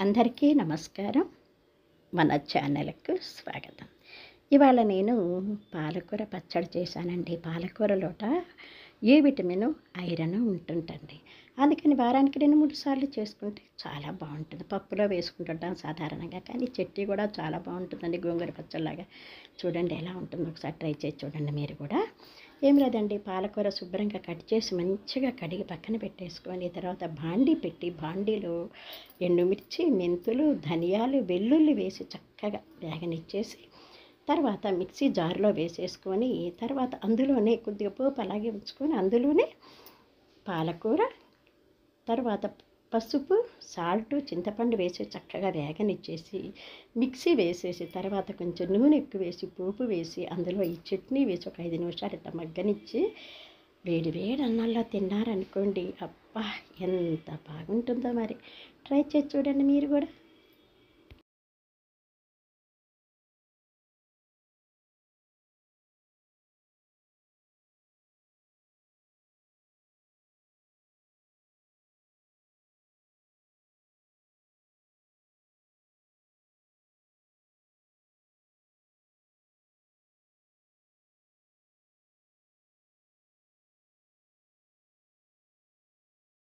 అందరికీ నమస్కారం. మన ఛానల్‌కు స్వాగతం. ఇవాళ నేను పాలకూర పచ్చడి చేశానండి. పాలకూరలోట ఏ విటమిను, ఐరన్ ఉంటుంటండి. అందుకని వారానికి 2, 3 సార్లు చేసుకుంటే చాలా బావుంటుంది. పప్పులో వేసుకుంటుంటాం సాధారణంగా. కానీ చట్నీ కూడా చాలా బావుంటుందండి. గోంగూర పచ్చడిలాగా. చూడండి ఎలా ఉంటుందో ఒకసారి ట్రై చేసి చూడండి మీరు కూడా. ఏం లేదండి, పాలకూర శుభ్రంగా కట్ చేసి మంచిగా కడిగి పక్కన పెట్టేసుకొని, తర్వాత బాండీ పెట్టి బాండీలో ఎండుమిర్చి, మెంతులు, ధనియాలు, వెల్లుల్లి వేసి చక్కగా వేగనిచ్చేసి, తర్వాత మిక్సీ జార్లో వేసేసుకొని, తర్వాత అందులోనే కొద్దిగా పోపు అలాగే ఉంచుకొని అందులోనే పాలకూర, తర్వాత పసుపు, సాల్టు, చింతపండు వేసి చక్కగా వేగనిచ్చేసి మిక్సీ వేసేసి, తర్వాత కొంచెం నూనె ఎక్కువ వేసి పోపు వేసి అందులో ఈ చట్నీ వేసి ఒక 5 నిమిషాలు ఇట్లా మగ్గనిచ్చి వేడి వేడి అన్నంలో తిన్నారనుకోండి, అబ్బా ఎంత బాగుంటుందో. మరి ట్రై చేసి చూడండి మీరు కూడా.